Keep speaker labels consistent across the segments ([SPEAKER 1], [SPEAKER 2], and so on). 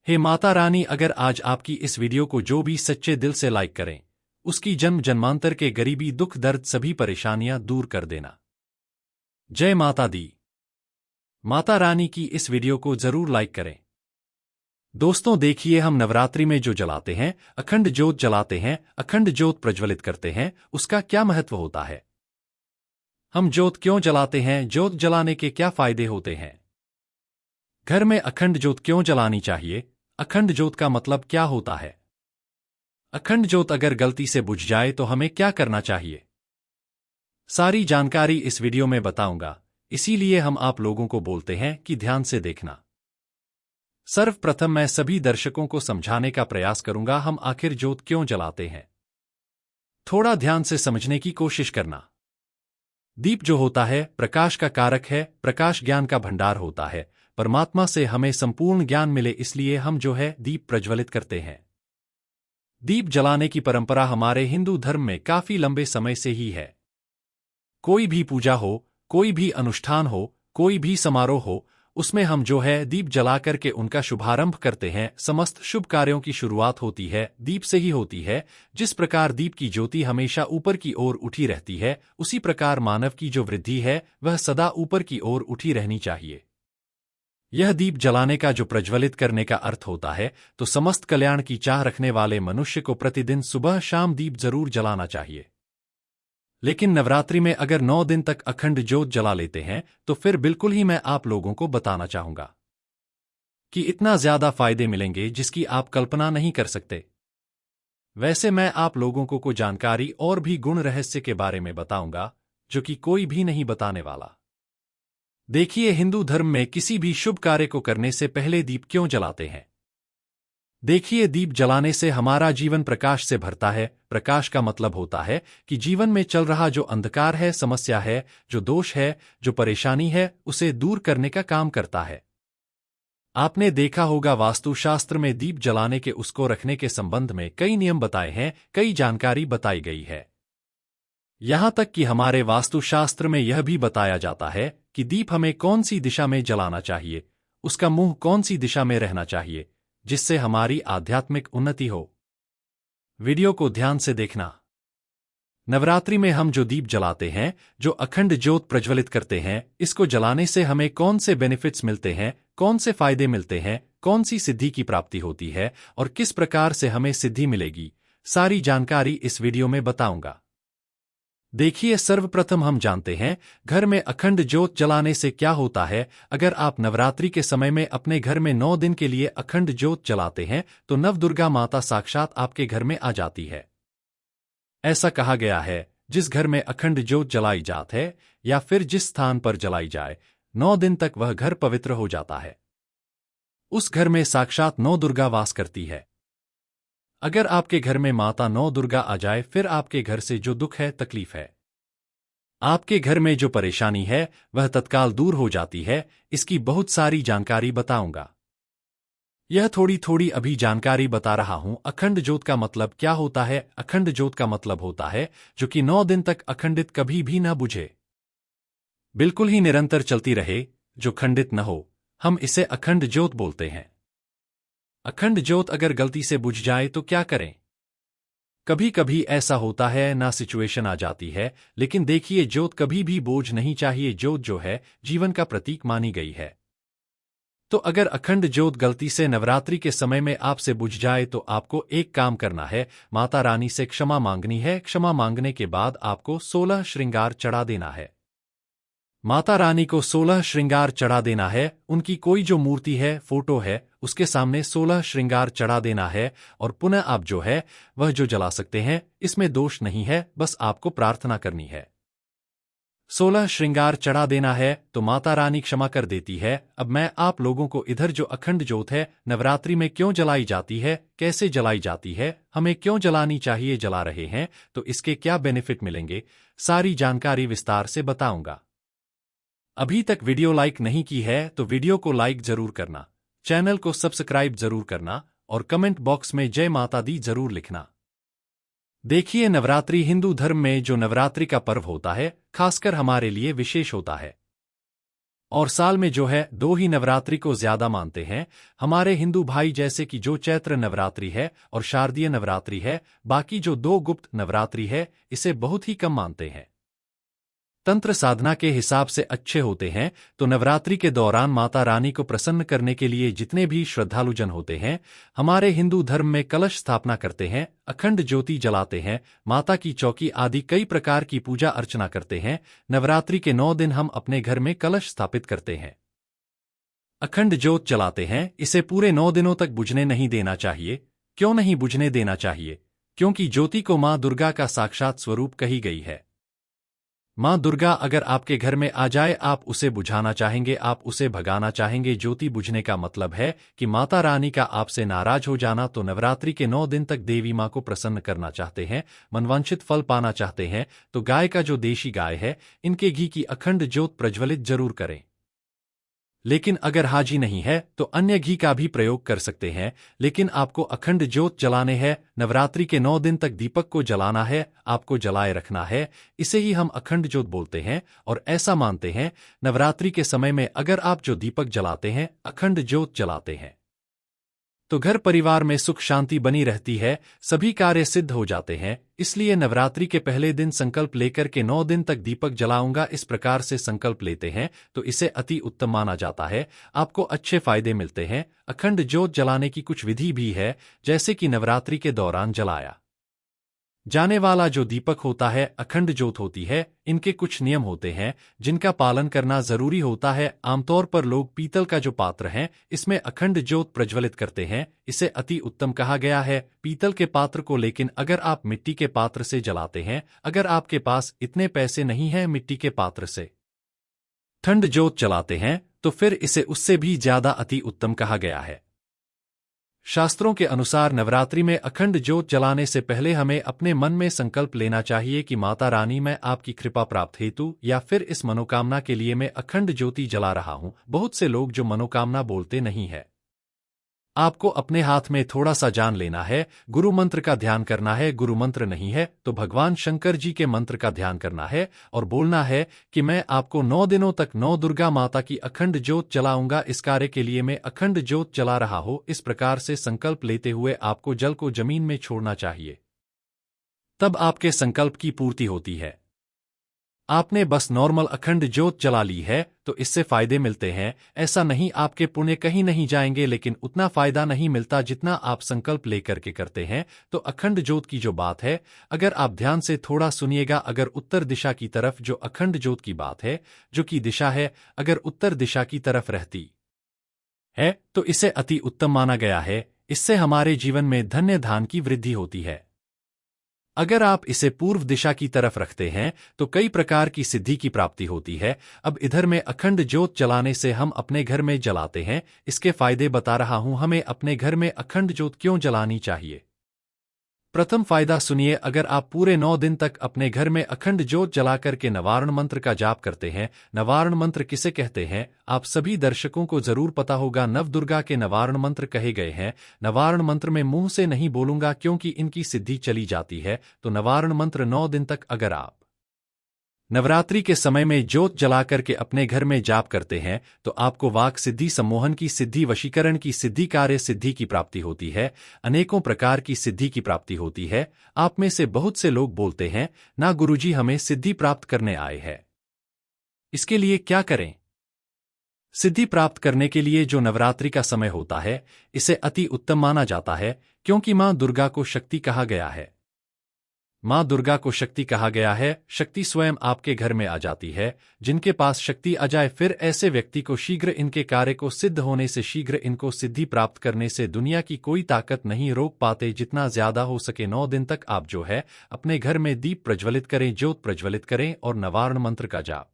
[SPEAKER 1] हे माता रानी, अगर आज आपकी इस वीडियो को जो भी सच्चे दिल से लाइक करें, उसकी जन्म जन्मांतर के गरीबी दुख दर्द सभी परेशानियां दूर कर देना। जय माता दी। माता रानी की इस वीडियो को जरूर लाइक करें। दोस्तों देखिए, हम नवरात्रि में जो जलाते हैं, अखंड ज्योत जलाते हैं, अखंड ज्योत प्रज्वलित करते हैं, उसका क्या महत्व होता है। हम ज्योत क्यों जलाते हैं, ज्योत जलाने के क्या फायदे होते हैं, घर में अखंड ज्योत क्यों जलानी चाहिए, अखंड ज्योत का मतलब क्या होता है, अखंड ज्योत अगर गलती से बुझ जाए तो हमें क्या करना चाहिए, सारी जानकारी इस वीडियो में बताऊंगा। इसीलिए हम आप लोगों को बोलते हैं कि ध्यान से देखना। सर्वप्रथम मैं सभी दर्शकों को समझाने का प्रयास करूंगा हम आखिर ज्योत क्यों जलाते हैं। थोड़ा ध्यान से समझने की कोशिश करना। दीप जो होता है प्रकाश का कारक है, प्रकाश ज्ञान का भंडार होता है। परमात्मा से हमें संपूर्ण ज्ञान मिले इसलिए हम जो है दीप प्रज्वलित करते हैं। दीप जलाने की परंपरा हमारे हिंदू धर्म में काफी लंबे समय से ही है। कोई भी पूजा हो, कोई भी अनुष्ठान हो, कोई भी समारोह हो, उसमें हम जो है दीप जलाकर के उनका शुभारंभ करते हैं। समस्त शुभ कार्यों की शुरुआत होती है दीप से ही होती है। जिस प्रकार दीप की ज्योति हमेशा ऊपर की ओर उठी रहती है, उसी प्रकार मानव की जो वृद्धि है वह सदा ऊपर की ओर उठी रहनी चाहिए। यह दीप जलाने का जो प्रज्वलित करने का अर्थ होता है, तो समस्त कल्याण की चाह रखने वाले मनुष्य को प्रतिदिन सुबह शाम दीप जरूर जलाना चाहिए। लेकिन नवरात्रि में अगर 9 दिन तक अखंड ज्योत जला लेते हैं तो फिर बिल्कुल ही मैं आप लोगों को बताना चाहूंगा कि इतना ज्यादा फायदे मिलेंगे जिसकी आप कल्पना नहीं कर सकते। वैसे मैं आप लोगों को जानकारी और भी गुण रहस्य के बारे में बताऊंगा जो कि कोई भी नहीं बताने वाला। देखिए, हिंदू धर्म में किसी भी शुभ कार्य को करने से पहले दीप क्यों जलाते हैं। देखिए, दीप जलाने से हमारा जीवन प्रकाश से भरता है। प्रकाश का मतलब होता है कि जीवन में चल रहा जो अंधकार है, समस्या है, जो दोष है, जो परेशानी है, उसे दूर करने का काम करता है। आपने देखा होगा वास्तुशास्त्र में दीप जलाने के उसको रखने के संबंध में कई नियम बताए हैं, कई जानकारी बताई गई है। यहां तक कि हमारे वास्तुशास्त्र में यह भी बताया जाता है कि दीप हमें कौन सी दिशा में जलाना चाहिए, उसका मुंह कौन सी दिशा में रहना चाहिए, जिससे हमारी आध्यात्मिक उन्नति हो। वीडियो को ध्यान से देखना। नवरात्रि में हम जो दीप जलाते हैं, जो अखंड ज्योत प्रज्वलित करते हैं, इसको जलाने से हमें कौन से बेनिफिट्स मिलते हैं, कौन से फायदे मिलते हैं, कौन सी सिद्धि की प्राप्ति होती है और किस प्रकार से हमें सिद्धि मिलेगी, सारी जानकारी इस वीडियो में बताऊंगा। देखिए, सर्वप्रथम हम जानते हैं घर में अखंड ज्योत जलाने से क्या होता है। अगर आप नवरात्रि के समय में अपने घर में 9 दिन के लिए अखंड ज्योत जलाते हैं तो नवदुर्गा माता साक्षात आपके घर में आ जाती है। ऐसा कहा गया है जिस घर में अखंड ज्योत जलाई जाती है या फिर जिस स्थान पर जलाई जाए, 9 दिन तक वह घर पवित्र हो जाता है। उस घर में साक्षात नौ दुर्गा वास करती है। अगर आपके घर में माता नौ दुर्गा आ जाए फिर आपके घर से जो दुख है, तकलीफ है, आपके घर में जो परेशानी है वह तत्काल दूर हो जाती है। इसकी बहुत सारी जानकारी बताऊंगा। यह थोड़ी थोड़ी अभी जानकारी बता रहा हूं। अखंड ज्योत का मतलब क्या होता है। अखंड ज्योत का मतलब होता है जो कि 9 दिन तक अखंडित कभी भी न बुझे, बिल्कुल ही निरंतर चलती रहे, जो खंडित न हो। हम इसे अखंड ज्योत बोलते हैं। अखंड ज्योत अगर गलती से बुझ जाए तो क्या करें। कभी कभी ऐसा होता है ना, सिचुएशन आ जाती है, लेकिन देखिए ज्योत कभी भी बोझ नहीं चाहिए। ज्योत जो है जीवन का प्रतीक मानी गई है। तो अगर अखंड ज्योत गलती से नवरात्रि के समय में आपसे बुझ जाए तो आपको एक काम करना है, माता रानी से क्षमा मांगनी है। क्षमा मांगने के बाद आपको 16 श्रृंगार चढ़ा देना है। माता रानी को 16 श्रृंगार चढ़ा देना है। उनकी कोई जो मूर्ति है, फोटो है, उसके सामने 16 श्रृंगार चढ़ा देना है और पुनः आप जो है वह जो जला सकते हैं। इसमें दोष नहीं है, बस आपको प्रार्थना करनी है। 16 श्रृंगार चढ़ा देना है तो माता रानी क्षमा कर देती है। अब मैं आप लोगों को इधर जो अखंड ज्योत है नवरात्रि में क्यों जलाई जाती है, कैसे जलाई जाती है, हमें क्यों जलानी चाहिए, जला रहे हैं तो इसके क्या बेनिफिट मिलेंगे, सारी जानकारी विस्तार से बताऊंगा। अभी तक वीडियो लाइक नहीं की है तो वीडियो को लाइक जरूर करना, चैनल को सब्सक्राइब जरूर करना और कमेंट बॉक्स में जय माता दी जरूर लिखना। देखिए, नवरात्रि हिंदू धर्म में जो नवरात्रि का पर्व होता है खासकर हमारे लिए विशेष होता है और साल में जो है 2 ही नवरात्रि को ज्यादा मानते हैं हमारे हिंदू भाई, जैसे कि जो चैत्र नवरात्रि है और शारदीय नवरात्रि है। बाकी जो 2 गुप्त नवरात्रि है इसे बहुत ही कम मानते हैं। तंत्र साधना के हिसाब से अच्छे होते हैं तो नवरात्रि के दौरान माता रानी को प्रसन्न करने के लिए जितने भी श्रद्धालुजन होते हैं हमारे हिंदू धर्म में कलश स्थापना करते हैं, अखंड ज्योति जलाते हैं, माता की चौकी आदि कई प्रकार की पूजा अर्चना करते हैं। नवरात्रि के 9 दिन हम अपने घर में कलश स्थापित करते हैं, अखंड ज्योत जलाते हैं। इसे पूरे 9 दिनों तक बुझने नहीं देना चाहिए। क्यों नहीं बुझने देना चाहिए? क्योंकि ज्योति को मां दुर्गा का साक्षात स्वरूप कही गई है। मां दुर्गा अगर आपके घर में आ जाए, आप उसे बुझाना चाहेंगे, आप उसे भगाना चाहेंगे। ज्योति बुझने का मतलब है कि माता रानी का आपसे नाराज हो जाना। तो नवरात्रि के 9 दिन तक देवी मां को प्रसन्न करना चाहते हैं, मनवांछित फल पाना चाहते हैं तो गाय का जो देशी गाय है इनके घी की अखंड ज्योत प्रज्वलित जरूर करें। लेकिन अगर हाजी नहीं है तो अन्य घी का भी प्रयोग कर सकते हैं। लेकिन आपको अखंड ज्योत जलाने हैं, नवरात्रि के 9 दिन तक दीपक को जलाना है, आपको जलाए रखना है। इसे ही हम अखंड ज्योत बोलते हैं और ऐसा मानते हैं नवरात्रि के समय में अगर आप जो दीपक जलाते हैं, अखंड ज्योत जलाते हैं तो घर परिवार में सुख शांति बनी रहती है, सभी कार्य सिद्ध हो जाते हैं। इसलिए नवरात्रि के पहले दिन संकल्प लेकर के 9 दिन तक दीपक जलाऊंगा, इस प्रकार से संकल्प लेते हैं तो इसे अति उत्तम माना जाता है। आपको अच्छे फायदे मिलते हैं। अखंड ज्योत जलाने की कुछ विधि भी है, जैसे कि नवरात्रि के दौरान जलाया जाने वाला जो दीपक होता है अखंड ज्योत होती है। इनके कुछ नियम होते हैं जिनका पालन करना जरूरी होता है। आमतौर पर लोग पीतल का जो पात्र है इसमें अखंड ज्योत प्रज्वलित करते हैं, इसे अति उत्तम कहा गया है पीतल के पात्र को। लेकिन अगर आप मिट्टी के पात्र से जलाते हैं, अगर आपके पास इतने पैसे नहीं हैं मिट्टी के पात्र से अखंड ज्योत जलाते हैं तो फिर इसे उससे भी ज्यादा अति उत्तम कहा गया है। शास्त्रों के अनुसार नवरात्रि में अखंड ज्योत जलाने से पहले हमें अपने मन में संकल्प लेना चाहिए कि माता रानी मैं आपकी कृपा प्राप्त हेतु या फिर इस मनोकामना के लिए मैं अखंड ज्योति जला रहा हूं। बहुत से लोग जो मनोकामना बोलते नहीं है, आपको अपने हाथ में थोड़ा सा जान लेना है, गुरु मंत्र का ध्यान करना है। गुरु मंत्र नहीं है तो भगवान शंकर जी के मंत्र का ध्यान करना है और बोलना है कि मैं आपको 9 दिनों तक 9 दुर्गा माता की अखंड ज्योत जलाऊंगा, इस कार्य के लिए मैं अखंड ज्योत जला रहा हूं। इस प्रकार से संकल्प लेते हुए आपको जल को जमीन में छोड़ना चाहिए, तब आपके संकल्प की पूर्ति होती है। आपने बस नॉर्मल अखंड ज्योत जला ली है तो इससे फायदे मिलते हैं, ऐसा नहीं आपके पुण्य कहीं नहीं जाएंगे, लेकिन उतना फायदा नहीं मिलता जितना आप संकल्प लेकर के करते हैं। तो अखंड ज्योत की जो बात है, अगर आप ध्यान से थोड़ा सुनिएगा, अगर उत्तर दिशा की तरफ जो अखंड ज्योत की बात है, जो की दिशा है, अगर उत्तर दिशा की तरफ रहती है तो इसे अति उत्तम माना गया है। इससे हमारे जीवन में धन्य धान की वृद्धि होती है। अगर आप इसे पूर्व दिशा की तरफ रखते हैं तो कई प्रकार की सिद्धि की प्राप्ति होती है। अब इधर में अखंड ज्योत जलाने से हम अपने घर में जलाते हैं, इसके फायदे बता रहा हूं। हमें अपने घर में अखंड ज्योत क्यों जलानी चाहिए? प्रथम फायदा सुनिए, अगर आप पूरे 9 दिन तक अपने घर में अखंड ज्योत जलाकर के नवारण मंत्र का जाप करते हैं। नवारण मंत्र किसे कहते हैं आप सभी दर्शकों को जरूर पता होगा, नवदुर्गा के नवारण मंत्र कहे गए हैं। नवारण मंत्र में मुंह से नहीं बोलूंगा क्योंकि इनकी सिद्धि चली जाती है। तो नवारण मंत्र 9 दिन तक अगर आप नवरात्रि के समय में ज्योत जलाकर के अपने घर में जाप करते हैं तो आपको वाक सिद्धि, सम्मोहन की सिद्धि, वशीकरण की सिद्धि, कार्य सिद्धि की प्राप्ति होती है, अनेकों प्रकार की सिद्धि की प्राप्ति होती है। आप में से बहुत से लोग बोलते हैं ना गुरुजी हमें सिद्धि प्राप्त करने आए हैं, इसके लिए क्या करें? सिद्धि प्राप्त करने के लिए जो नवरात्रि का समय होता है इसे अति उत्तम माना जाता है, क्योंकि मां दुर्गा को शक्ति कहा गया है। मां दुर्गा को शक्ति कहा गया है, शक्ति स्वयं आपके घर में आ जाती है। जिनके पास शक्ति आ जाए फिर ऐसे व्यक्ति को शीघ्र इनके कार्य को सिद्ध होने से, शीघ्र इनको सिद्धि प्राप्त करने से दुनिया की कोई ताकत नहीं रोक पाते। जितना ज्यादा हो सके 9 दिन तक आप जो है अपने घर में दीप प्रज्वलित करें, ज्योत प्रज्वलित करें और नवारण मंत्र का जाप।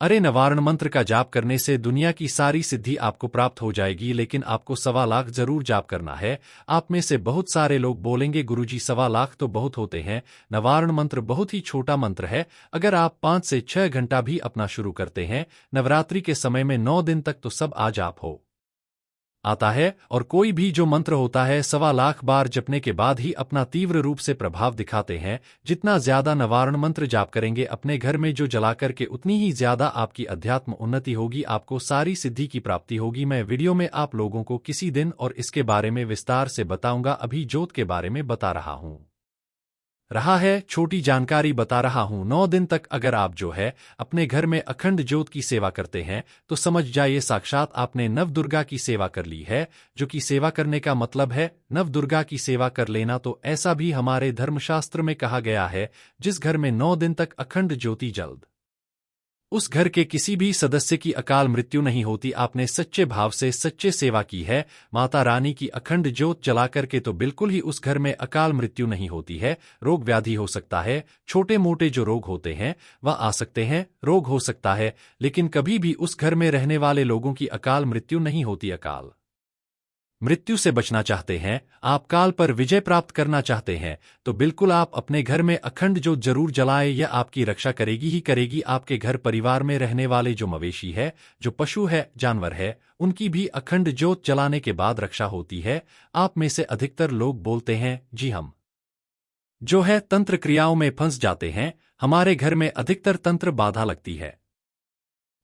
[SPEAKER 1] अरे नवारण मंत्र का जाप करने से दुनिया की सारी सिद्धि आपको प्राप्त हो जाएगी, लेकिन आपको 1.25 लाख जरूर जाप करना है। आप में से बहुत सारे लोग बोलेंगे गुरुजी 1.25 लाख तो बहुत होते हैं। नवारण मंत्र बहुत ही छोटा मंत्र है। अगर आप 5 से 6 घंटा भी अपना शुरू करते हैं नवरात्रि के समय में 9 दिन तक तो सब आज आप हो आता है और कोई भी जो मंत्र होता है 1.25 बार जपने के बाद ही अपना तीव्र रूप से प्रभाव दिखाते हैं। जितना ज्यादा निवारण मंत्र जाप करेंगे अपने घर में जो जला करके उतनी ही ज्यादा आपकी अध्यात्म उन्नति होगी, आपको सारी सिद्धि की प्राप्ति होगी। मैं वीडियो में आप लोगों को किसी दिन और इसके बारे में विस्तार से बताऊंगा, अभी ज्योत के बारे में बता रहा है, छोटी जानकारी बता रहा हूं। 9 दिन तक अगर आप जो है अपने घर में अखंड ज्योत की सेवा करते हैं तो समझ जाइए साक्षात आपने नवदुर्गा की सेवा कर ली है। जो कि सेवा करने का मतलब है नवदुर्गा की सेवा कर लेना, तो ऐसा भी हमारे धर्मशास्त्र में कहा गया है। जिस घर में 9 दिन तक अखंड ज्योति जल्द उस घर के किसी भी सदस्य की अकाल मृत्यु नहीं होती। आपने सच्चे भाव से सच्चे सेवा की है माता रानी की अखंड ज्योत जला करके, तो बिल्कुल ही उस घर में अकाल मृत्यु नहीं होती है। रोग व्याधि हो सकता है, छोटे मोटे जो रोग होते हैं वह आ सकते हैं, रोग हो सकता है, लेकिन कभी भी उस घर में रहने वाले लोगों की अकाल मृत्यु नहीं होती। अकाल मृत्यु से बचना चाहते हैं, आप काल पर विजय प्राप्त करना चाहते हैं, तो बिल्कुल आप अपने घर में अखंड ज्योत जरूर जलाएं। यह आपकी रक्षा करेगी ही करेगी। आपके घर परिवार में रहने वाले जो मवेशी है, जो पशु है, जानवर है, उनकी भी अखंड ज्योत जलाने के बाद रक्षा होती है। आप में से अधिकतर लोग बोलते हैं जी हम जो है तंत्र क्रियाओं में फंस जाते हैं, हमारे घर में अधिकतर तंत्र बाधा लगती है।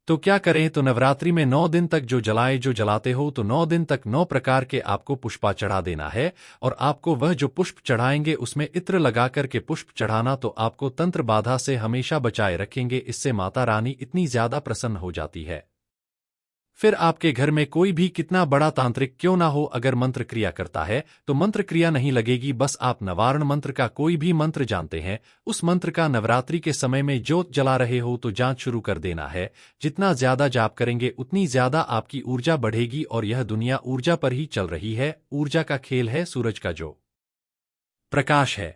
[SPEAKER 1] तो क्या करें? तो नवरात्रि में 9 दिन तक जो जलाते हो, तो 9 दिन तक 9 प्रकार के आपको पुष्पा चढ़ा देना है। और आपको वह जो पुष्प चढ़ाएंगे उसमें इत्र लगा करके पुष्प चढ़ाना, तो आपको तंत्र बाधा से हमेशा बचाए रखेंगे। इससे माता रानी इतनी ज्यादा प्रसन्न हो जाती है। फिर आपके घर में कोई भी कितना बड़ा तांत्रिक क्यों ना हो, अगर मंत्र क्रिया करता है तो मंत्र क्रिया नहीं लगेगी। बस आप निवारण मंत्र का कोई भी मंत्र जानते हैं, उस मंत्र का नवरात्रि के समय में ज्योत जला रहे हो तो जांच शुरू कर देना है। जितना ज्यादा जाप करेंगे उतनी ज्यादा आपकी ऊर्जा बढ़ेगी, और यह दुनिया ऊर्जा पर ही चल रही है। ऊर्जा का खेल है, सूरज का जो प्रकाश है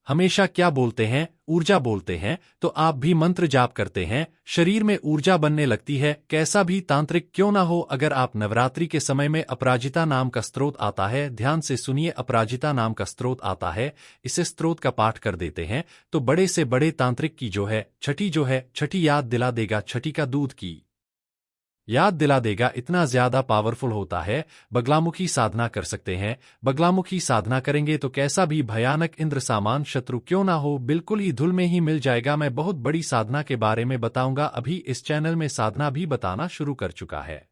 [SPEAKER 1] हमेशा क्या बोलते हैं? ऊर्जा बोलते हैं। तो आप भी मंत्र जाप करते हैं, शरीर में ऊर्जा बनने लगती है। कैसा भी तांत्रिक क्यों ना हो, अगर आप नवरात्रि के समय में अपराजिता नाम का स्त्रोत आता है, ध्यान से सुनिए, अपराजिता नाम का स्त्रोत आता है, इसे स्त्रोत का पाठ कर देते हैं तो बड़े से बड़े तांत्रिक की जो है छठी याद दिला देगा। छठी का दूध की याद दिला देगा। इतना ज्यादा पावरफुल होता है। बगलामुखी साधना कर सकते हैं। बगलामुखी साधना करेंगे तो कैसा भी भयानक इंद्र सामान शत्रु क्यों ना हो, बिल्कुल ही धुल में ही मिल जाएगा। मैं बहुत बड़ी साधना के बारे में बताऊंगा, अभी इस चैनल में साधना भी बताना शुरू कर चुका है।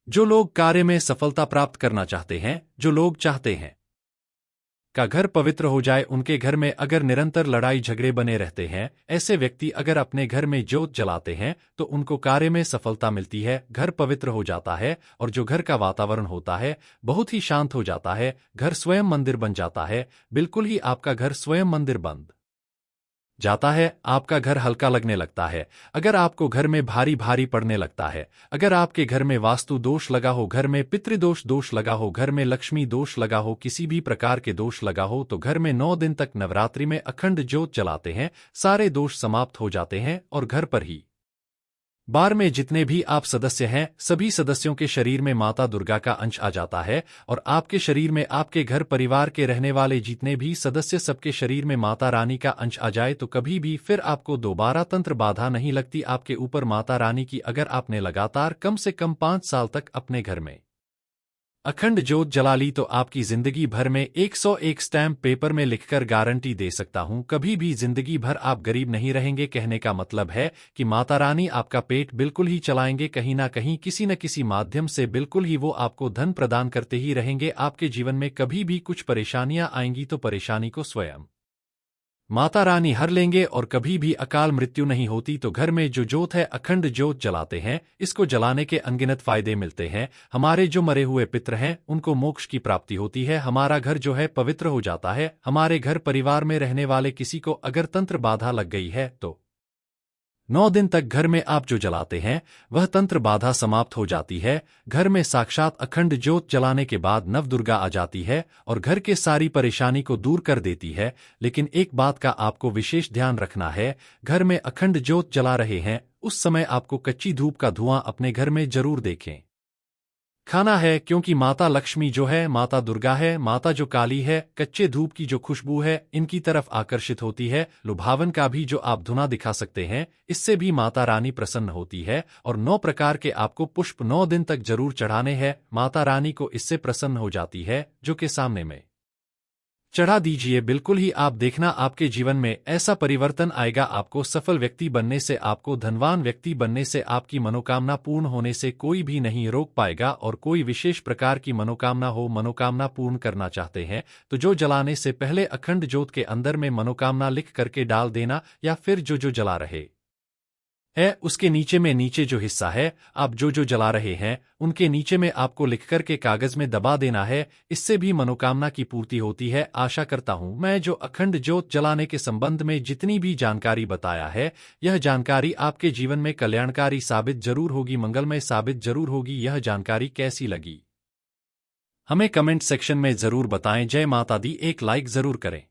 [SPEAKER 1] जो लोग कार्य में सफलता प्राप्त करना चाहते हैं, जो लोग चाहते हैं का घर पवित्र हो जाए, उनके घर में अगर निरंतर लड़ाई झगड़े बने रहते हैं, ऐसे व्यक्ति अगर अपने घर में ज्योत जलाते हैं तो उनको कार्य में सफलता मिलती है, घर पवित्र हो जाता है, और जो घर का वातावरण होता है बहुत ही शांत हो जाता है। घर स्वयं मंदिर बन जाता है, बिल्कुल ही आपका घर स्वयं मंदिर बन जाता है। आपका घर हल्का लगने लगता है। अगर आपको घर में भारी भारी पड़ने लगता है, अगर आपके घर में वास्तु दोष लगा हो, घर में पितृदोष दोष लगा हो, घर में लक्ष्मी दोष लगा हो, किसी भी प्रकार के दोष लगा हो, तो घर में 9 दिन तक नवरात्रि में अखंड ज्योत जलाते हैं, सारे दोष समाप्त हो जाते हैं। और घर पर ही बार में जितने भी आप सदस्य हैं, सभी सदस्यों के शरीर में माता दुर्गा का अंश आ जाता है, और आपके शरीर में आपके घर परिवार के रहने वाले जितने भी सदस्य, सबके शरीर में माता रानी का अंश आ जाए, तो कभी भी फिर आपको दोबारा तंत्र बाधा नहीं लगती आपके ऊपर माता रानी की। अगर आपने लगातार कम से कम 5 साल तक अपने घर में अखंड ज्योत जला ली, तो आपकी जिंदगी भर में 101 स्टैम्प पेपर में लिखकर गारंटी दे सकता हूं, कभी भी जिंदगी भर आप गरीब नहीं रहेंगे। कहने का मतलब है कि माता रानी आपका पेट बिल्कुल ही चलाएंगे, कहीं ना कहीं किसी न किसी माध्यम से बिल्कुल ही वो आपको धन प्रदान करते ही रहेंगे। आपके जीवन में कभी भी कुछ परेशानियां आएंगी तो परेशानी को स्वयं माता रानी हर लेंगे, और कभी भी अकाल मृत्यु नहीं होती। तो घर में जो ज्योत है अखंड ज्योत जलाते हैं, इसको जलाने के अनगिनत फायदे मिलते हैं। हमारे जो मरे हुए पितर हैं उनको मोक्ष की प्राप्ति होती है, हमारा घर जो है पवित्र हो जाता है। हमारे घर परिवार में रहने वाले किसी को अगर तंत्र बाधा लग गई है तो 9 दिन तक घर में आप जो जलाते हैं वह तंत्र बाधा समाप्त हो जाती है। घर में साक्षात अखंड ज्योत जलाने के बाद नवदुर्गा आ जाती है और घर के सारी परेशानी को दूर कर देती है। लेकिन एक बात का आपको विशेष ध्यान रखना है, घर में अखंड ज्योत जला रहे हैं उस समय आपको कच्ची धूप का धुआं अपने घर में जरूर देखें। खाना है, क्योंकि माता लक्ष्मी जो है, माता दुर्गा है, माता जो काली है, कच्चे धूप की जो खुशबू है, इनकी तरफ आकर्षित होती है। लुभावन का भी जो आप धुना दिखा सकते हैं, इससे भी माता रानी प्रसन्न होती है। और 9 प्रकार के आपको पुष्प 9 दिन तक जरूर चढ़ाने हैं, माता रानी को इससे प्रसन्न हो जाती है, जो के सामने में चढ़ा दीजिए। बिल्कुल ही आप देखना, आपके जीवन में ऐसा परिवर्तन आएगा। आपको सफल व्यक्ति बनने से, आपको धनवान व्यक्ति बनने से, आपकी मनोकामना पूर्ण होने से कोई भी नहीं रोक पाएगा। और कोई विशेष प्रकार की मनोकामना हो, मनोकामना पूर्ण करना चाहते हैं, तो जो जलाने से पहले अखंड ज्योत के अंदर में मनोकामना लिख करके डाल देना, या फिर जो जला रहे है उसके नीचे जो हिस्सा है, आप जो जला रहे हैं उनके नीचे में आपको लिखकर के कागज में दबा देना है। इससे भी मनोकामना की पूर्ति होती है। आशा करता हूं मैं जो अखंड ज्योत जलाने के संबंध में जितनी भी जानकारी बताया है, यह जानकारी आपके जीवन में कल्याणकारी साबित जरूर होगी, मंगलमय साबित जरूर होगी। यह जानकारी कैसी लगी हमें कमेंट सेक्शन में जरूर बताएं। जय माता दी, एक लाइक जरूर करें।